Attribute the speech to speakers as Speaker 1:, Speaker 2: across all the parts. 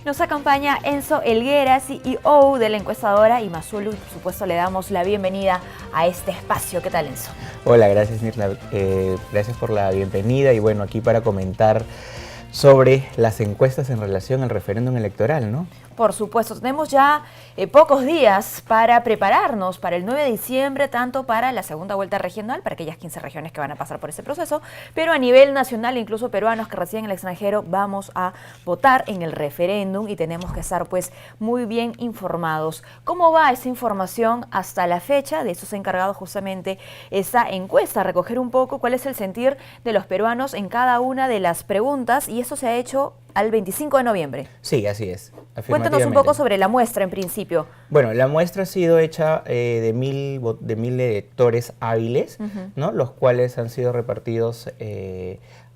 Speaker 1: Nos acompaña Enzo Helguera, CEO de la encuestadora Imazulu, y por supuesto le damos la bienvenida a este espacio. ¿Qué tal, Enzo?
Speaker 2: Hola, gracias Mirna, gracias por la bienvenida y bueno, aquí para comentar sobre las encuestas en relación al referéndum electoral, ¿no?
Speaker 1: Por supuesto, tenemos ya pocos días para prepararnos para el 9 de diciembre, tanto para la segunda vuelta regional, para aquellas 15 regiones que van a pasar por ese proceso, pero a nivel nacional, incluso peruanos que residen en el extranjero, vamos a votar en el referéndum y tenemos que estar pues muy bien informados. ¿Cómo va esa información hasta la fecha? De eso se ha encargado justamente esta encuesta, recoger un poco cuál es el sentir de los peruanos en cada una de las preguntas, y eso se ha hecho al 25 de noviembre.
Speaker 2: Sí, así es.
Speaker 1: Cuéntanos un poco sobre la muestra en principio.
Speaker 2: Bueno, la muestra ha sido hecha de mil electores hábiles, ¿no? Los cuales han sido repartidos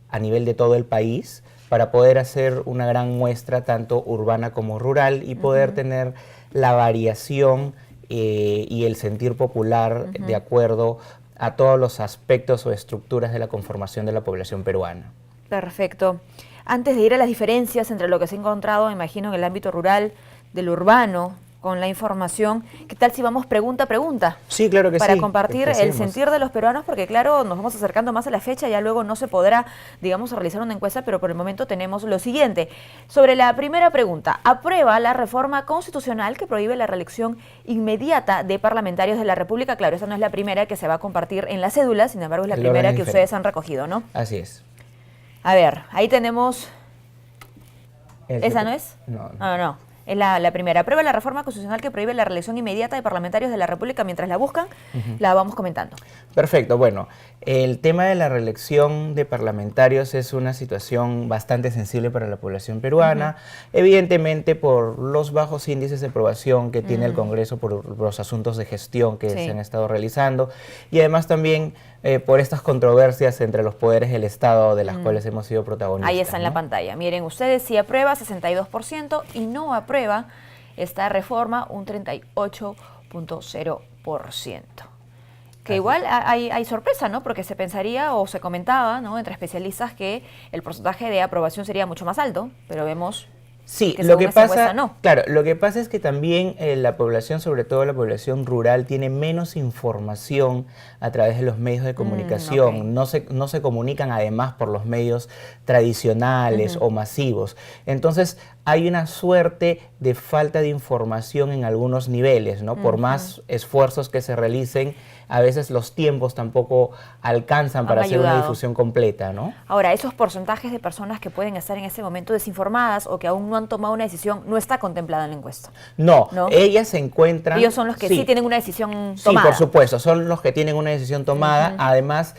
Speaker 2: a nivel de todo el país para poder hacer una gran muestra tanto urbana como rural y poder tener la variación y el sentir popular de acuerdo a todos los aspectos o estructuras de la conformación de la población peruana.
Speaker 1: Perfecto. Antes de ir a las diferencias entre lo que se ha encontrado, me imagino, en el ámbito rural, del urbano, con la información, ¿qué tal si vamos pregunta a pregunta?
Speaker 2: Sí, claro que sí.
Speaker 1: Para compartir el sentir de los peruanos, porque claro, nos vamos acercando más a la fecha, ya luego no se podrá, digamos, realizar una encuesta, pero por el momento tenemos lo siguiente. Sobre la primera pregunta, ¿aprueba la reforma constitucional que prohíbe la reelección inmediata de parlamentarios de la República? Claro, esa no es la primera que se va a compartir en la cédula, sin embargo es la primera que ustedes han recogido, ¿no?
Speaker 2: Así es.
Speaker 1: A ver, ahí tenemos... ¿Esa no es?
Speaker 2: No.
Speaker 1: No. Es la primera. Aprueba la reforma constitucional que prohíbe la reelección inmediata de parlamentarios de la República mientras la buscan. La vamos comentando.
Speaker 2: Perfecto. Bueno, el tema de la reelección de parlamentarios es una situación bastante sensible para la población peruana, evidentemente por los bajos índices de aprobación que tiene el Congreso por los asuntos de gestión que se han estado realizando y además también por estas controversias entre los poderes del Estado de las cuales hemos sido protagonistas.
Speaker 1: Ahí está en la pantalla. Miren ustedes, si aprueba 62% y no aprueba esta reforma un 38.0%. Que igual hay sorpresa, ¿no? Porque se pensaría o se comentaba, ¿no?, entre especialistas que el porcentaje de aprobación sería mucho más alto, pero vemos...
Speaker 2: Sí,
Speaker 1: que
Speaker 2: lo que pasa,
Speaker 1: no.
Speaker 2: claro, lo que pasa es que también la población, sobre todo la población rural, tiene menos información a través de los medios de comunicación. No se comunican además por los medios tradicionales o masivos. Entonces hay una suerte de falta de información en algunos niveles, ¿no? Por más esfuerzos que se realicen, a veces los tiempos tampoco alcanzan para hacer una difusión completa, ¿no?
Speaker 1: Ahora, esos porcentajes de personas que pueden estar en ese momento desinformadas o que aún no han tomado una decisión, no está contemplada en la encuesta.
Speaker 2: No, ellas se encuentran...
Speaker 1: Ellos son los que sí tienen una decisión tomada.
Speaker 2: Sí, por supuesto, son los que tienen una decisión tomada. Además,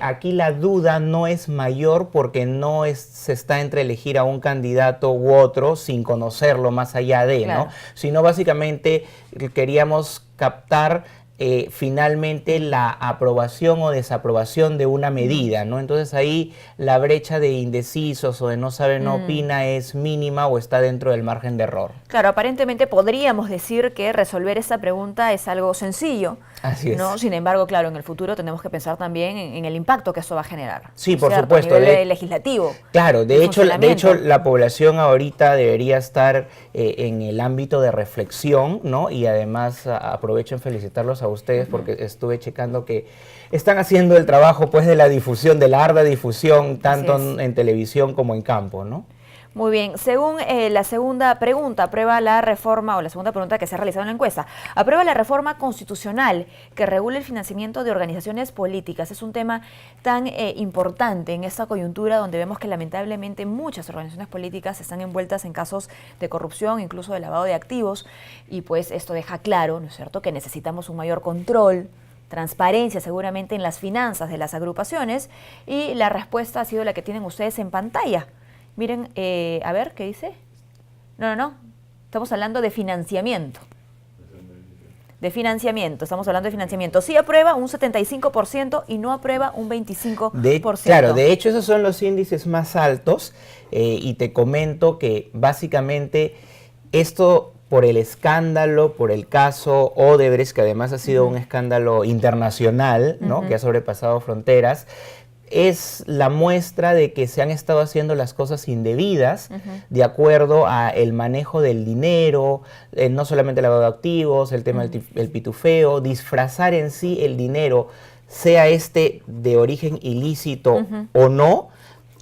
Speaker 2: aquí la duda no es mayor porque no se está entre elegir a un candidato u otro sin conocerlo más allá de, ¿no? Sino básicamente queríamos captar finalmente la aprobación o desaprobación de una medida, ¿no? Entonces ahí la brecha de indecisos o de no sabe, no opina es mínima o está dentro del margen de error.
Speaker 1: Claro, aparentemente podríamos decir que resolver esta pregunta es algo sencillo.
Speaker 2: Así es.
Speaker 1: ¿No? Sin embargo, claro, en el futuro tenemos que pensar también en el impacto que eso va a generar.
Speaker 2: Sí, por supuesto.
Speaker 1: A nivel legislativo.
Speaker 2: Claro, de hecho la población ahorita debería estar en el ámbito de reflexión, ¿no? Y además aprovecho en felicitarlos a ustedes porque estuve checando que están haciendo el trabajo pues de la difusión, de la arda difusión, tanto en televisión como en campo, ¿no?
Speaker 1: Muy bien, según la segunda pregunta, aprueba la reforma, o la segunda pregunta que se ha realizado en la encuesta, aprueba la reforma constitucional que regula el financiamiento de organizaciones políticas. Es un tema tan importante en esta coyuntura donde vemos que lamentablemente muchas organizaciones políticas están envueltas en casos de corrupción, incluso de lavado de activos, y pues esto deja claro, ¿no es cierto?, que necesitamos un mayor control, transparencia seguramente en las finanzas de las agrupaciones, y la respuesta ha sido la que tienen ustedes en pantalla. Miren, a ver, ¿qué dice? No. Estamos hablando de financiamiento. Estamos hablando de financiamiento. Sí aprueba un 75% y no aprueba un 25%.
Speaker 2: Claro, de hecho esos son los índices más altos y te comento que básicamente esto por el escándalo, por el caso Odebrecht, que además ha sido un escándalo internacional, ¿no? Que ha sobrepasado fronteras. es la muestra de que se han estado haciendo las cosas indebidas de acuerdo a el manejo del dinero, no solamente el lavado de activos, el tema del pitufeo, disfrazar en sí el dinero, sea este de origen ilícito o no,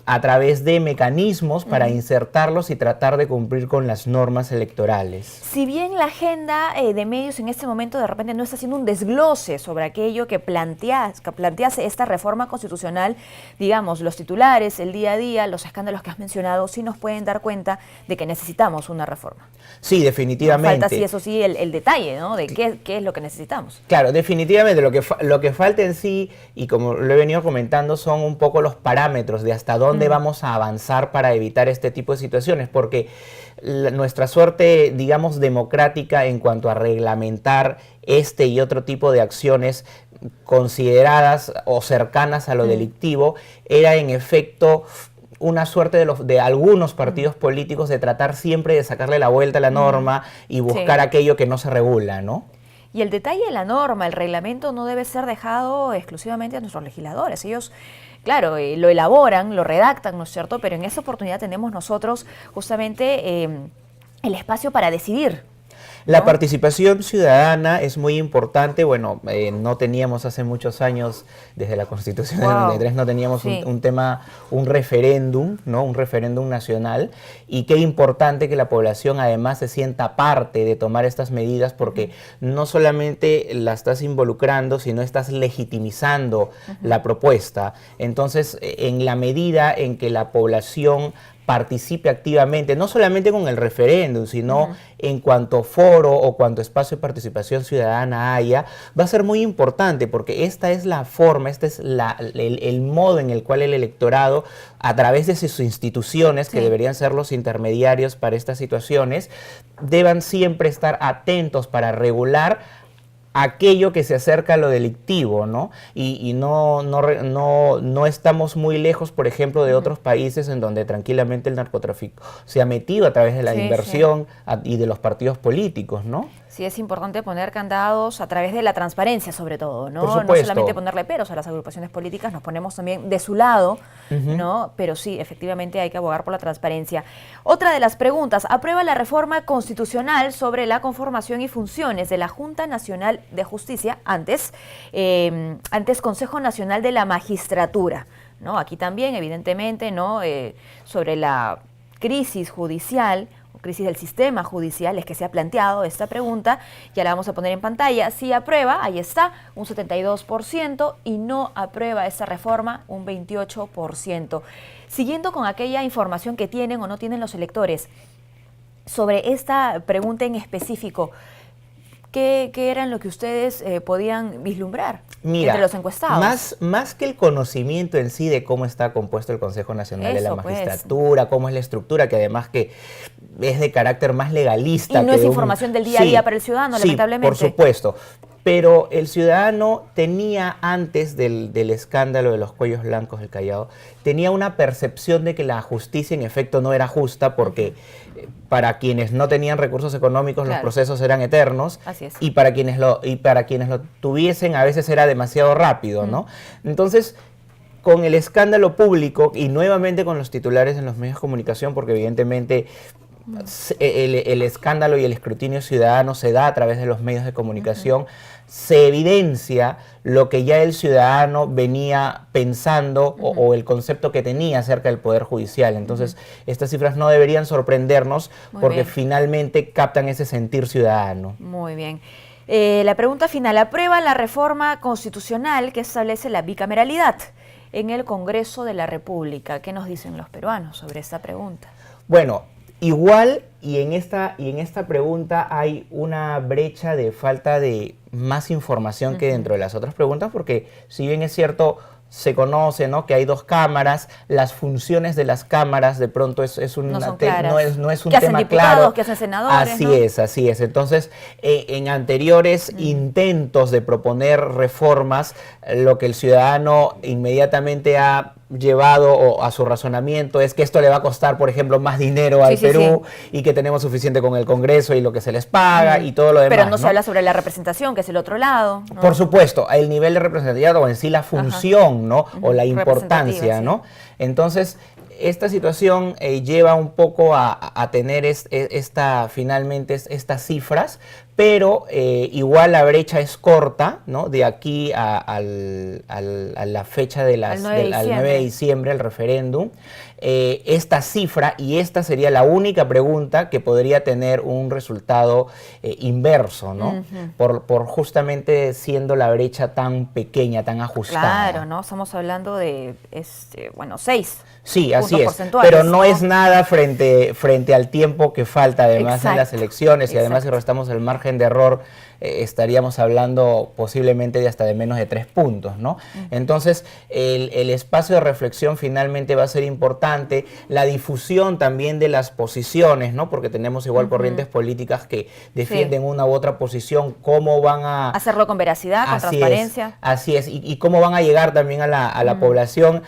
Speaker 2: a través de mecanismos para insertarlos y tratar de cumplir con las normas electorales.
Speaker 1: Si bien la agenda de medios en este momento de repente no está haciendo un desglose sobre aquello que plantease esta reforma constitucional, digamos, los titulares, el día a día, los escándalos que has mencionado, sí nos pueden dar cuenta de que necesitamos una reforma.
Speaker 2: Sí, definitivamente.
Speaker 1: Nos falta, sí, eso sí, el detalle, ¿no? De qué es lo que necesitamos.
Speaker 2: Claro, definitivamente lo que falta en sí, y como lo he venido comentando, son un poco los parámetros de hasta dónde vamos a avanzar para evitar este tipo de situaciones, porque nuestra suerte, digamos, democrática en cuanto a reglamentar este y otro tipo de acciones consideradas o cercanas a lo delictivo, era en efecto una suerte de algunos partidos políticos de tratar siempre de sacarle la vuelta a la norma y buscar aquello que no se regula, ¿no?
Speaker 1: Y el detalle de la norma, el reglamento, no debe ser dejado exclusivamente a nuestros legisladores. Ellos, claro, lo elaboran, lo redactan, ¿no es cierto? Pero en esa oportunidad tenemos nosotros justamente el espacio para decidir.
Speaker 2: La participación ciudadana es muy importante. Bueno, no teníamos hace muchos años, desde la Constitución del 93, no teníamos un tema, un referéndum, ¿no? Un referéndum nacional. Y qué importante que la población además se sienta parte de tomar estas medidas, porque no solamente la estás involucrando, sino estás legitimizando la propuesta. Entonces, en la medida en que la población participe activamente, no solamente con el referéndum, sino en cuanto foro o cuanto espacio de participación ciudadana haya, va a ser muy importante, porque esta es la forma, este es el modo en el cual el electorado, a través de sus instituciones, que deberían ser los intermediarios para estas situaciones, deban siempre estar atentos para regular aquello que se acerca a lo delictivo, ¿no? Y no estamos muy lejos, por ejemplo, de otros países en donde tranquilamente el narcotráfico se ha metido a través de la inversión y de los partidos políticos, ¿no?
Speaker 1: Sí, es importante poner candados a través de la transparencia, sobre todo, ¿no?
Speaker 2: Por supuesto.
Speaker 1: No solamente ponerle peros a las agrupaciones políticas, nos ponemos también de su lado, ¿no? Pero sí, efectivamente hay que abogar por la transparencia. Otra de las preguntas: ¿aprueba la reforma constitucional sobre la conformación y funciones de la Junta Nacional de Justicia, antes Consejo Nacional de la Magistratura, ¿no? Aquí también, evidentemente, ¿no? Sobre la crisis judicial, crisis del sistema judicial, es que se ha planteado esta pregunta, ya la vamos a poner en pantalla. Si aprueba, ahí está, un 72%, y no aprueba esta reforma, un 28%. Siguiendo con aquella información que tienen o no tienen los electores, sobre esta pregunta en específico, ¿qué eran lo que ustedes podían vislumbrar entre los encuestados?
Speaker 2: Más que el conocimiento en sí de cómo está compuesto el Consejo Nacional de la Magistratura, cómo es la estructura, que además que es de carácter más legalista.
Speaker 1: Y no es información del día a día para el ciudadano, lamentablemente.
Speaker 2: Por supuesto. Pero el ciudadano tenía, antes del escándalo de los cuellos blancos del Callao, tenía una percepción de que la justicia en efecto no era justa, porque para quienes no tenían recursos económicos los procesos eran eternos.
Speaker 1: Así es.
Speaker 2: Y para quienes lo tuviesen a veces era demasiado rápido, ¿no? Entonces, con el escándalo público y nuevamente con los titulares en los medios de comunicación, porque evidentemente el escándalo y el escrutinio ciudadano se da a través de los medios de comunicación, se evidencia lo que ya el ciudadano venía pensando o el concepto que tenía acerca del Poder Judicial. Entonces, estas cifras no deberían sorprendernos porque finalmente captan ese sentir ciudadano.
Speaker 1: Muy bien. La pregunta final: ¿aprueba la reforma constitucional que establece la bicameralidad en el Congreso de la República? ¿Qué nos dicen los peruanos sobre esta pregunta?
Speaker 2: Bueno, igual y en esta pregunta hay una brecha de falta de más información que dentro de las otras preguntas, porque si bien es cierto, se conoce, ¿no?, que hay dos cámaras, las funciones de las cámaras de pronto no es un tema claro.
Speaker 1: Que hacen senadores,
Speaker 2: Así es. Entonces, en anteriores intentos de proponer reformas, lo que el ciudadano inmediatamente ha llevado a su razonamiento es que esto le va a costar, por ejemplo, más dinero al Perú y que tenemos suficiente con el Congreso y lo que se les paga y todo lo demás.
Speaker 1: Pero no se habla sobre la representación, que es el otro lado, ¿no?
Speaker 2: Por supuesto, el nivel de representatividad o en sí la función, ¿no? O la importancia, ¿no? Entonces, esta situación lleva un poco a tener finalmente estas cifras, pero igual la brecha es corta, ¿no? De aquí a la fecha del 9 de diciembre, el referéndum. Esta cifra, y esta sería la única pregunta que podría tener un resultado inverso, ¿no? Por justamente siendo la brecha tan pequeña, tan ajustada.
Speaker 1: Claro, ¿no? Estamos hablando de, 6.
Speaker 2: Sí, así es, pero no es nada frente al tiempo que falta además en las elecciones y además si restamos el margen de error estaríamos hablando posiblemente de menos de 3 puntos, ¿no? Entonces el espacio de reflexión finalmente va a ser importante, la difusión también de las posiciones, ¿no? Porque tenemos igual corrientes políticas que defienden una u otra posición, cómo van a
Speaker 1: hacerlo con veracidad, con transparencia.
Speaker 2: Así es, y cómo van a llegar también a la población.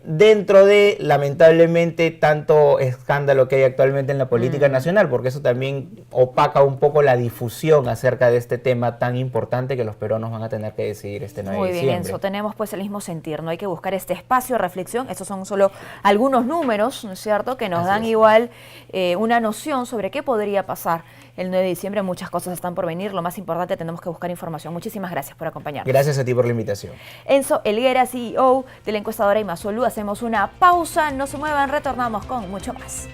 Speaker 2: Dentro de, lamentablemente, tanto escándalo que hay actualmente en la política nacional, porque eso también opaca un poco la difusión acerca de este tema tan importante que los peruanos van a tener que decidir este 9 de diciembre.
Speaker 1: Muy bien, Enzo, tenemos pues el mismo sentir, ¿no? Hay que buscar este espacio de reflexión, estos son solo algunos números, ¿no es cierto?, que nos dan igual una noción sobre qué podría pasar el 9 de diciembre. Muchas cosas están por venir, lo más importante, tenemos que buscar información. Muchísimas gracias por acompañarnos.
Speaker 2: Gracias a ti por la invitación.
Speaker 1: Enzo Helguera, CEO de la encuestadora Imazolú. Hacemos una pausa, no se muevan, retornamos con mucho más.